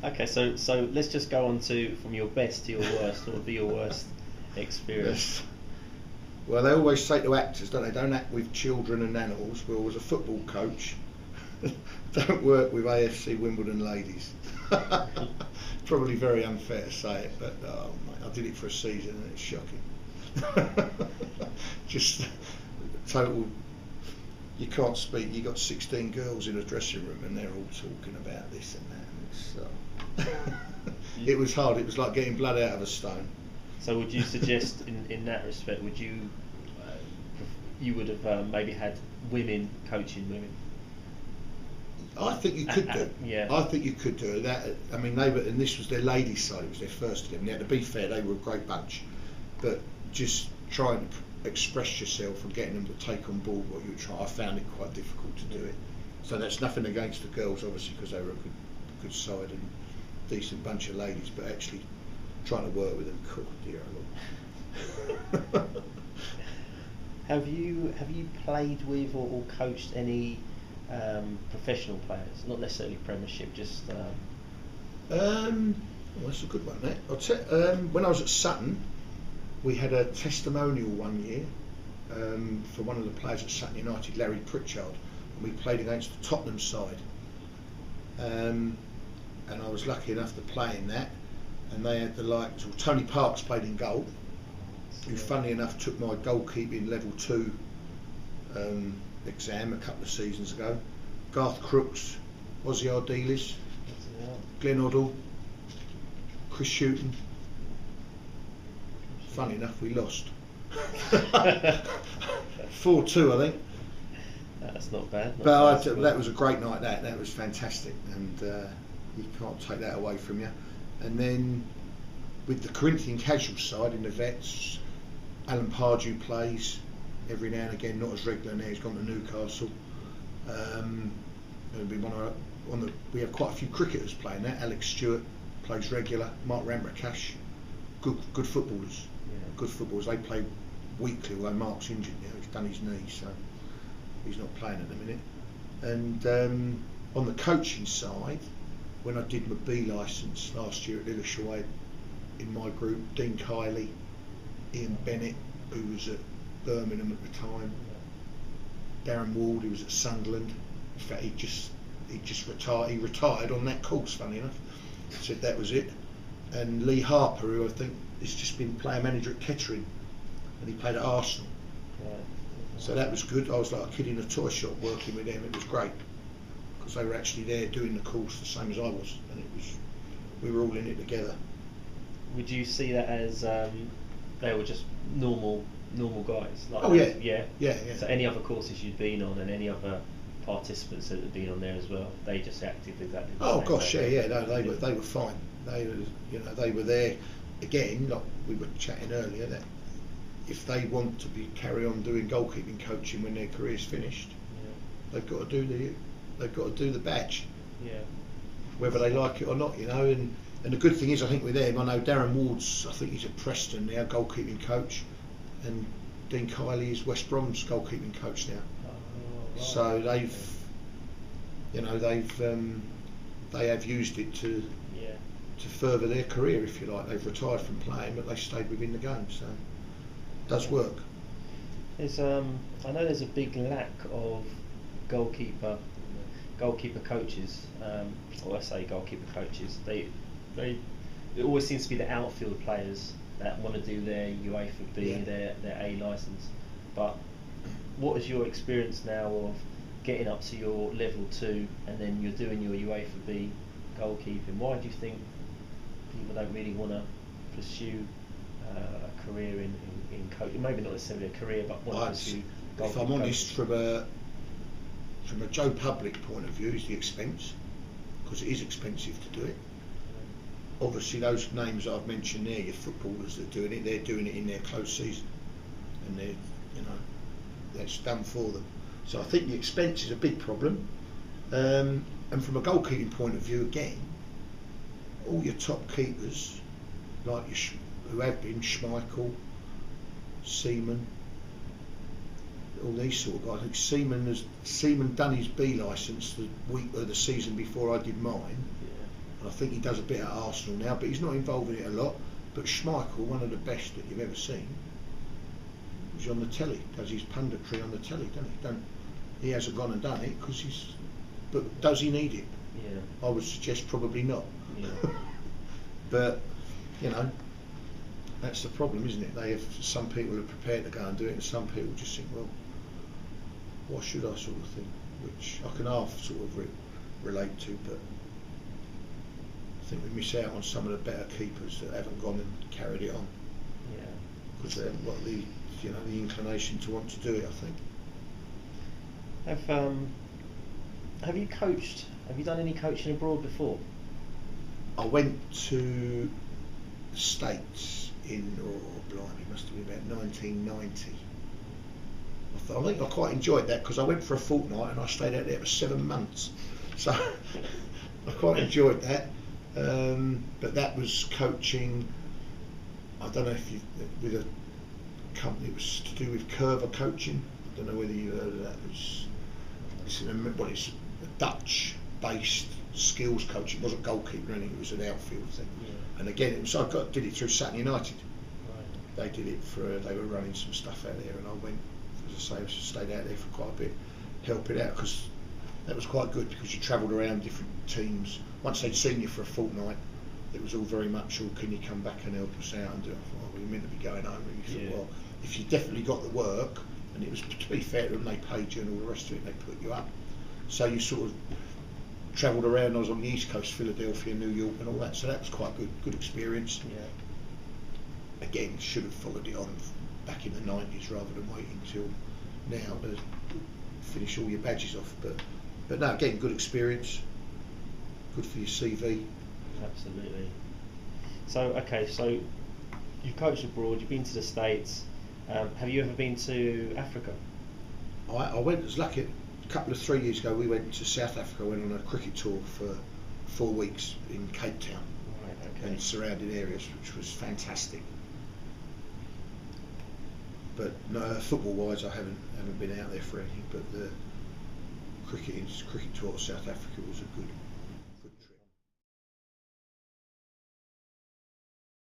Okay, so let's just go on to from your best to your worst. What would be your worst experience? Well, they always say to actors, don't act with children and animals. Well, as a football coach, don't work with AFC Wimbledon ladies. Probably very unfair to say it, but mate, I did it for a season and it's shocking. Just total. You can't speak. You got 16 girls in a dressing room and they're all talking about this and that. It was hard. It was like getting blood out of a stone. So would you suggest in that respect, would you would have maybe had women coaching women? I think you could do. Yeah. I think you could do that. I mean, they were, and this was their ladies' side. It was their first 11. Now, to be fair, they were a great bunch, but just trying to express yourself and getting them to take on board what you were trying, I found it quite difficult to do it. So that's nothing against the girls, obviously, because they were a good side and decent bunch of ladies, but actually trying to work with them, cool, dear Lord. Have you played with or coached any professional players? Not necessarily Premiership, just. Well, that's a good one. When I was at Sutton, we had a testimonial one year for one of the players at Sutton United, Larry Pritchard, and we played against the Tottenham side. And I was lucky enough to play in that. And they had the likes of Tony Parks played in goal, who funnily enough took my goalkeeping level 2 exam a couple of seasons ago. Garth Crooks, Ozzy Ardiles, Glenn Hoddle, Chris Shooton. Funny enough, we lost. 4-2, I think. That's not bad. But that was a great night. That was fantastic, and you can't take that away from you. And then with the Corinthian casual side in the vets, Alan Pardew plays every now and again, not as regular now. He's gone to Newcastle. We have quite a few cricketers playing there. Alex Stewart plays regular. Mark Ramprakash, good footballers. Yeah. Good footballers. They play weekly, although Mark's injured now. He's done his knee, so he's not playing at the minute. And on the coaching side, when I did my B licence last year at Lilleshall, I had in my group Dean Kiley, Ian Bennett, who was at Birmingham at the time, Darren Ward, who was at Sunderland. In fact, he just retired. He retired on that course, funny enough. Said that was it. And Lee Harper, who I think has just been player manager at Kettering, and he played at Arsenal. Right. So that was good. I was like a kid in a toy shop working with them. It was great because they were actually there doing the course the same as I was, and we were all in it together. Would you see that as they were just normal guys? Like oh yeah. So any other courses you'd been on, and any other participants that had been on there as well, they just acted exactly the same. Oh gosh, yeah. No, they were fine. They were there again. Like we were chatting earlier, that if they want to carry on doing goalkeeping coaching when their career's finished, they've got to do the badge. Yeah. Whether they like it or not, And the good thing is, I think with them, I know Darren Ward's. I think he's at Preston now, goalkeeping coach, and Dean Kiley is West Brom's goalkeeping coach now. Right. So they have used it to further their career, if you like. They've retired from playing, but they stayed within the game, so it does work. There's I know there's a big lack of goalkeeper coaches, or I say goalkeeper coaches. It always seems to be the outfield players that want to do their UEFA B, their A licence. But what is your experience now of getting up to your level 2 and then you're doing your UEFA B goalkeeping? Why do you think people don't really want to pursue a career in coaching? Maybe not necessarily a career, but want to pursue goalkeeping. If I'm honest, from a Joe Public point of view, is the expense, because it is expensive to do it. Obviously, those names that I've mentioned there, your footballers that are doing it, they're doing it in their close season, and that's done for them. So I think the expense is a big problem. And from a goalkeeping point of view, again, all your top keepers, like who have been Schmeichel, Seaman, all these sort of guys. I think Seaman done his B licence the week or the season before I did mine, and I think he does a bit at Arsenal now, but he's not involved in it a lot. But Schmeichel, one of the best that you've ever seen, he's on the telly, does his punditry on the telly, doesn't he? He hasn't gone and done it because he's. But does he need it? Yeah. I would suggest probably not. Yeah. But you know, that's the problem, isn't it? They have some people are prepared to go and do it, and some people just think, well, why should I, sort of thing, which I can half sort of relate to, but I think we miss out on some of the better keepers that haven't gone and carried it on. Yeah. Because they haven't got the the inclination to want to do it, I think. Have you coached? Have you done any coaching abroad before? I went to the States in, blimey, must have been about 1990. I think I quite enjoyed that because I went for a fortnight and I stayed out there for 7 months. So I quite enjoyed that. But that was coaching, I don't know if you, with a company, it was to do with Curva coaching. I don't know whether you heard of that. It's a Dutch-based skills coach. It wasn't goalkeeper or anything, it was an outfield thing. Yeah. And again, did it through Saturn United. Right. They did it they were running some stuff out there, and I went, as I say, I stayed out there for quite a bit, helping out, because that was quite good because you travelled around different teams. Once they'd seen you for a fortnight, it was all very much, can you come back and help us out and do it? I thought, well, you're meant to be going home. And you thought, well, if you definitely got the work, and it was, to be fair to them, they paid you and all the rest of it, they put you up. So you sort of travelled around. I was on the East Coast, Philadelphia, New York and all that, so that was quite good experience. Yeah. Again, should have followed it on back in the 90s rather than waiting till now to finish all your badges off. But no, again, good experience, good for your CV. Absolutely. So you've coached abroad, you've been to the States. Have you ever been to Africa? I went, was lucky, a couple of 3 years ago we went to South Africa, went on a cricket tour for 4 weeks in Cape Town. Right, okay. And surrounding areas, which was fantastic. But no, football wise I haven't been out there for anything, but the cricket tour to South Africa was a